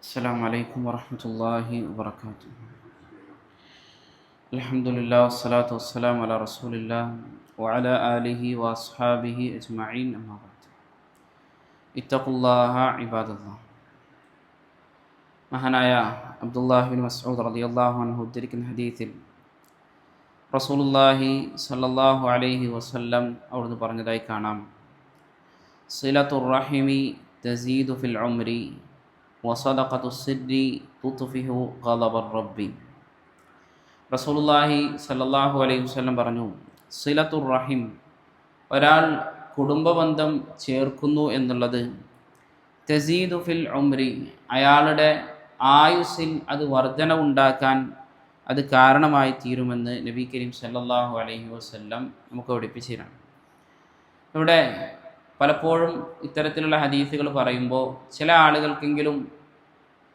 السلام عليكم ورحمة الله وبركاته. الحمد لله والصلاة والسلام على رسول الله وعلى آله وأصحابه أجمعين أما بعد. اتقوا الله عباد الله. മഹാനായ അബ്ദുല്ലാഹി ബിൻ മസ്ഊദ് റളിയല്ലാഹു അൻഹു ഉദ്ധരിക്കുന്ന ഹദീസിൽ റസൂലുള്ളാഹി സ്വല്ലല്ലാഹു അലൈഹി വസല്ലം അവിടുന്ന് പറഞ്ഞതായി കാണാം, സിലത്തുർ റഹിമി തസീദു ഫിൽ ഉംരി വസദഖത്തുസ് സിദ്രി തുത്ഫിഹു ഗളബർ റബ്ബി. റസൂലുള്ളാഹി സ്വല്ലല്ലാഹു അലൈഹി വസല്ലം പറഞ്ഞു, സിലത്തുർ റഹിം, ഒരാൾ കുടുംബബന്ധം ചേർക്കുന്നു എന്നുള്ളത് തസീദു ഫിൽ ഉംരി, അയാളുടെ ആയുസ്സിൽ അത് വർധനവുണ്ടാക്കാൻ അത് കാരണമായി തീരുമെന്ന് നബി കരീം സല്ലല്ലാഹു അലൈഹി വസല്ലം നമുക്ക് പഠിപ്പിച്ചിരുന്നു. ഇവിടെ പലപ്പോഴും ഇത്തരത്തിലുള്ള ഹദീസുകൾ പറയുമ്പോൾ ചില ആളുകൾക്കെങ്കിലും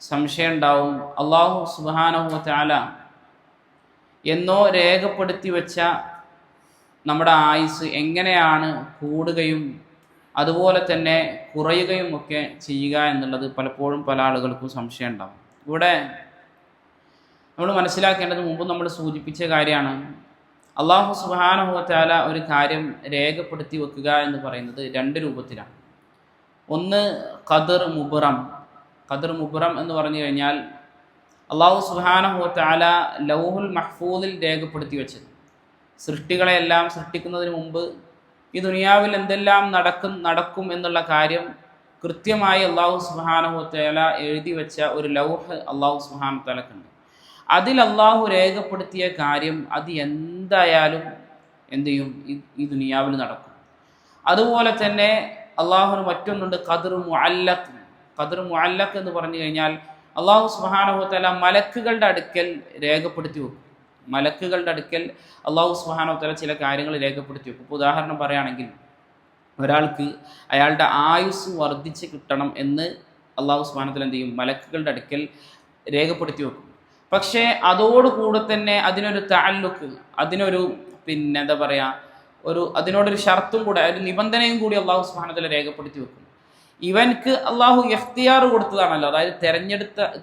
സംശയം ഉണ്ടാവും, അല്ലാഹു സുബ്ഹാനഹു വ തആല എന്നോ രേഖപ്പെടുത്തി വെച്ച നമ്മുടെ ആയുസ് എങ്ങനെയാണ് കൂടുകയും അതുപോലെ തന്നെ കുറയുകയും ഒക്കെ ചെയ്യുക എന്നുള്ളത് പലപ്പോഴും പല ആളുകൾക്കും സംശയം ഉണ്ടാവും. ഇവിടെ നമ്മൾ മനസ്സിലാക്കേണ്ടത് മുമ്പ് നമ്മൾ സൂചിപ്പിച്ച കാര്യമാണ്, അല്ലാഹു സുബ്ഹാനഹു വ തആല ഒരു കാര്യം രേഖപ്പെടുത്തി വെക്കുക എന്ന് പറയുന്നത് രണ്ട് രൂപത്തിലാണ്. ഒന്ന് ഖദർ മുബ്റം. ഖദർ മുബ്റം എന്ന് പറഞ്ഞു കഴിഞ്ഞാൽ അല്ലാഹു സുബ്ഹാനഹു വ തആല ലൗഹുൽ മഹ്ഫൂദിൽ രേഖപ്പെടുത്തി വെച്ചത്, സൃഷ്ടികളെല്ലാം സൃഷ്ടിക്കുന്നതിന് മുമ്പ് ഈ ദുനിയാവിൽ എന്തെല്ലാം നടക്കും എന്നുള്ള കാര്യം കൃത്യമായി അല്ലാഹു സുബ്ഹാനഹു വ തആല എഴുതി വെച്ച ഒരു ലൗഹ് അല്ലാഹു സുബ്ഹാനഹു വ തആലക്കുണ്ട്. അതിൽ അള്ളാഹു രേഖപ്പെടുത്തിയ കാര്യം അത് എന്തായാലും എന്ത് ചെയ്യും, ഈ ദുനിയാവിൽ നടക്കും. അതുപോലെ തന്നെ അള്ളാഹുവിന് മറ്റൊന്നുണ്ട്, ഖദർ മുഅല്ലഖ്. ഖദർ മുഅല്ലഖ് എന്ന് പറഞ്ഞു കഴിഞ്ഞാൽ അള്ളാഹു സുബ്ഹാനഹു വ തആല മലക്കുകളുടെ അടുക്കൽ രേഖപ്പെടുത്തി വെക്കും. മലക്കുകളുടെ അടുക്കൽ അള്ളാഹു സുബ്ഹാനഹു വ തആല ചില കാര്യങ്ങൾ രേഖപ്പെടുത്തി വെക്കും. ഇപ്പോൾ ഉദാഹരണം പറയുകയാണെങ്കിൽ, ഒരാൾക്ക് അയാളുടെ ആയുസ് വർദ്ധിച്ച് കിട്ടണം എന്ന് അള്ളാഹു സുബ്ഹാനഹു വ തആല എന്ത് ചെയ്യും, മലക്കുകളുടെ അടുക്കൽ രേഖപ്പെടുത്തി വെക്കും. പക്ഷേ അതോടുകൂടെ തന്നെ അതിനൊരു തഅല്ലുക്ക്, അതിനൊരു എന്താ പറയുക, അതിനോടൊരു ഷർത്തും കൂടെ, ഒരു നിബന്ധനയും കൂടി അള്ളാഹു സുബ്ഹാനഹു വ തആല രേഖപ്പെടുത്തി വെക്കും. ഇവൻക്ക് അള്ളാഹു ഇഖ്തിയാർ കൊടുത്തതാണല്ലോ, അതായത്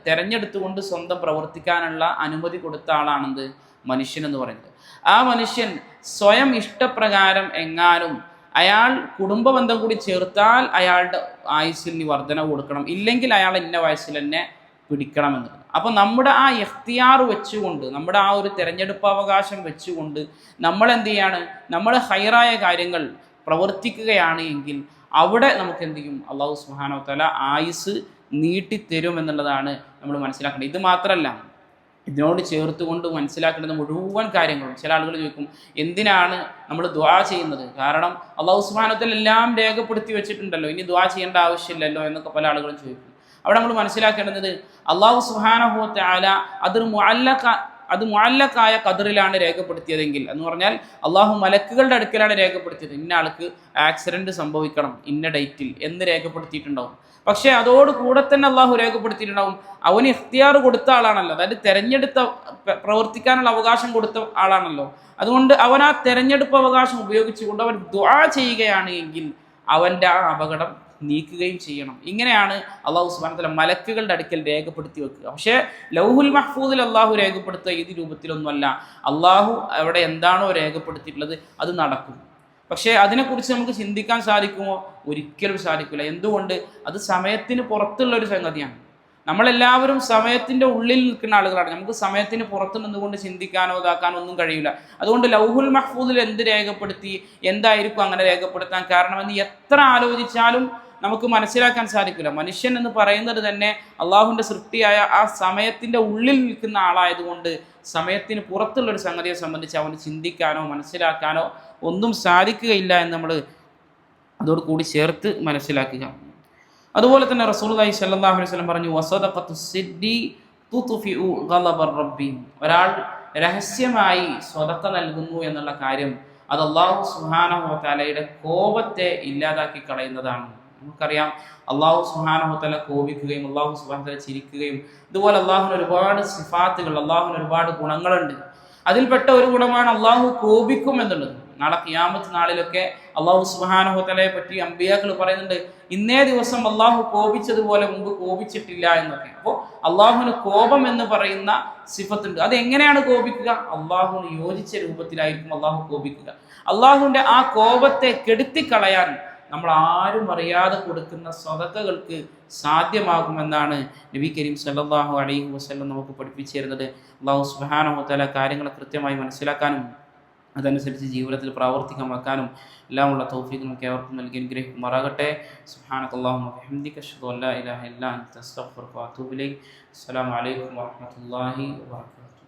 തെരഞ്ഞെടുത്തുകൊണ്ട് സ്വന്തം പ്രവർത്തിക്കാനുള്ള അനുമതി കൊടുത്ത ആളാണെന്ത്, മനുഷ്യൻ എന്ന് പറയുന്നത്. ആ മനുഷ്യൻ സ്വയം ഇഷ്ടപ്രകാരം എങ്ങാനും അയാൾ കുടുംബബന്ധം കൂടി ചേർത്താൽ അയാളുടെ ആയുസ്സിൽ നീ വർധന കൊടുക്കണം, ഇല്ലെങ്കിൽ അയാൾ ഇന്ന വയസ്സിൽ തന്നെ പിടിക്കണമെന്നുള്ളത്. അപ്പോൾ നമ്മുടെ ആ ഇഖ്തിയാർ വെച്ചുകൊണ്ട്, നമ്മുടെ ആ ഒരു തിരഞ്ഞെടുപ്പ് അവകാശം വെച്ചുകൊണ്ട് നമ്മൾ എന്ത് ചെയ്യാണ്, നമ്മൾ ഹൈറായ കാര്യങ്ങൾ പ്രവർത്തിക്കുകയാണ് എങ്കിൽ അവിടെ നമുക്ക് എന്ത് ചെയ്യും, അല്ലാഹു സുബ്ഹാനഹു വ തആല ആയുസ് നീട്ടിത്തരും എന്നുള്ളതാണ് നമ്മൾ മനസ്സിലാക്കേണ്ടത്. ഇത് മാത്രമല്ല, ഇതിനോട് ചേർത്തുകൊണ്ട് മനസ്സിലാക്കേണ്ടത് മുഴുവൻ കാര്യങ്ങളും. ചില ആളുകൾ ചോദിക്കും, എന്തിനാണ് നമ്മൾ ദുആ ചെയ്യുന്നത്? കാരണം അല്ലാഹു സുബ്ഹാനഹു വ തആല എല്ലാം രേഖപ്പെടുത്തി വെച്ചിട്ടുണ്ടല്ലോ, ഇനി ദുആ ചെയ്യേണ്ട ആവശ്യമില്ലല്ലോ എന്നൊക്കെ പല ആളുകളും ചോദിക്കും. അവിടെ നമ്മൾ മനസ്സിലാക്കേണ്ടത്, അല്ലാഹു സുബ്ഹാനഹു വ തആല അത് മുഅല്ലഖായ ഖദറിലാണ് രേഖപ്പെടുത്തിയതെങ്കിൽ എന്ന് പറഞ്ഞാൽ അള്ളാഹു മലക്കുകളുടെ അടുക്കലാണ് രേഖപ്പെടുത്തിയത്. ഇന്ന ആൾക്ക് ആക്സിഡൻറ്റ് സംഭവിക്കണം ഇന്ന ഡേറ്റിൽ എന്ന് രേഖപ്പെടുത്തിയിട്ടുണ്ടാവും. പക്ഷേ അതോടുകൂടെ തന്നെ അള്ളാഹു രേഖപ്പെടുത്തിയിട്ടുണ്ടാവും, അവന് ഇഖ്തിയാർ കൊടുത്ത ആളാണല്ലോ, അതായത് പ്രവർത്തിക്കാനുള്ള അവകാശം കൊടുത്ത ആളാണല്ലോ. അതുകൊണ്ട് അവൻ ആ തെരഞ്ഞെടുപ്പ് അവകാശം ഉപയോഗിച്ചുകൊണ്ട് അവൻ ദുആ ചെയ്യുകയാണ് എങ്കിൽ അവൻ്റെ ആ അപകടം നീക്കുകയും ചെയ്യണം. ഇങ്ങനെയാണ് അല്ലാഹു സുബ്ഹാനഹു വ തആല മലക്കുകളുടെ അടുക്കൽ രേഖപ്പെടുത്തി വെക്കുക. പക്ഷേ ലൗഹുൽ മഹ്ഫൂദിൽ അള്ളാഹു രേഖപ്പെടുത്തുക ഏത് രൂപത്തിലൊന്നുമല്ല. അള്ളാഹു അവിടെ എന്താണോ രേഖപ്പെടുത്തിയിട്ടുള്ളത് അത് നടക്കും. പക്ഷേ അതിനെക്കുറിച്ച് നമുക്ക് ചിന്തിക്കാൻ സാധിക്കുമോ? ഒരിക്കലും സാധിക്കില്ല. എന്തുകൊണ്ട്? അത് സമയത്തിന് പുറത്തുള്ളൊരു സംഗതിയാണ്. നമ്മളെല്ലാവരും സമയത്തിൻ്റെ ഉള്ളിൽ നിൽക്കുന്ന ആളുകളാണ്. നമുക്ക് സമയത്തിന് പുറത്ത് നിന്നുകൊണ്ട് ചിന്തിക്കാനോ ഇതാക്കാനോ ഒന്നും കഴിയില്ല. അതുകൊണ്ട് ലൗഹുൽ മഹ്ഫൂദിൽ എന്ത് രേഖപ്പെടുത്തി, എന്തായിരിക്കും അങ്ങനെ രേഖപ്പെടുത്താൻ കാരണമെന്ന് എത്ര ആലോചിച്ചാലും നമുക്ക് മനസ്സിലാക്കാൻ സാധിക്കില്ല. മനുഷ്യൻ എന്ന് പറയുന്നത് തന്നെ അള്ളാഹുവിൻ്റെ സൃഷ്ടിയായ ആ സമയത്തിൻ്റെ ഉള്ളിൽ നിൽക്കുന്ന ആളായതുകൊണ്ട് സമയത്തിന് പുറത്തുള്ളൊരു സംഗതിയെ സംബന്ധിച്ച് അവന് ചിന്തിക്കാനോ മനസ്സിലാക്കാനോ ഒന്നും സാധിക്കുകയില്ല എന്ന് നമ്മൾ അതോടുകൂടി ചേർത്ത് മനസ്സിലാക്കുക. അതുപോലെ തന്നെ റസൂലുള്ളാഹി സ്വല്ലല്ലാഹു അലൈഹി വസല്ലം പറഞ്ഞു, വസദഖത്തുസ് സിദ്ദി തുത്ഫിഉ ഗളബർ റബ്ബി. ഒരാൾ രഹസ്യമായി സ്വതക്ക നൽകുന്നു എന്നുള്ള കാര്യം അത് അല്ലാഹു സുബ്ഹാനഹു വ തആലയുടെ കോപത്തെ ഇല്ലാതാക്കി കളയുന്നതാണ്. നമുക്കറിയാം, അല്ലാഹു സുബ്ഹാനഹു വ തആല കോപിക്കുകയും അല്ലാഹു സുബ്ഹാനഹു വ തആല ചിരിക്കുകയും, ഇതുപോലെ അല്ലാഹുവിന് ഒരുപാട് സിഫാത്തുകൾ, അല്ലാഹുവിന് ഒരുപാട് ഗുണങ്ങളുണ്ട്. അതിൽപ്പെട്ട ഒരു ഗുണമാണ് അല്ലാഹു കോപിക്കും എന്നുള്ളത്. നാളെ ഖിയാമത്ത് നാളിലൊക്കെ അള്ളാഹു സുബ്ഹാനഹു വ തആലയെ പറ്റി അമ്പിയാക്കൾ പറയുന്നുണ്ട്, ഇന്നേ ദിവസം അള്ളാഹു കോപിച്ചതുപോലെ മുമ്പ് കോപിച്ചിട്ടില്ല എന്നൊക്കെ. അപ്പോൾ അള്ളാഹുവിന് കോപം എന്ന് പറയുന്ന സിഫത്തുണ്ട്. അത് എങ്ങനെയാണ് കോപിക്കുക? അള്ളാഹുവിന് യോജിച്ച രൂപത്തിലായിരിക്കും അള്ളാഹു കോപിക്കുക. അള്ളാഹുവിൻ്റെ ആ കോപത്തെ കെടുത്തിക്കളയാൻ നമ്മൾ ആരും അറിയാതെ കൊടുക്കുന്ന സ്വതക്കകൾക്ക് സാധ്യമാകുമെന്നാണ് നബി കരീം സല്ലല്ലാഹു അലൈഹി വസല്ലം നമുക്ക് പഠിപ്പിച്ചു തരുന്നത്. അള്ളാഹു സുബ്ഹാനഹു വ തആല കാര്യങ്ങൾ കൃത്യമായി മനസ്സിലാക്കാനും അതനുസരിച്ച് ജീവിതത്തിൽ പ്രാവർത്തികം വെക്കാനും എല്ലാമുള്ള തൗഫീഖ് നമുക്ക് ഏവർക്കും നൽകി അനുഗ്രഹിക്കുമാറാകട്ടെ. സുബ്ഹാനകല്ലാഹുമ്മ വബിഹംദിക അശ്ഹദു അൻ ലാ ഇലാഹ ഇല്ലാ അൻത അസ്തഗ്ഫിറുക വഅതൂബു ഇലൈക്. അസ്സലാമു അലൈക്കും വറഹ്മത്തുള്ളാഹി വബറകാതുഹു.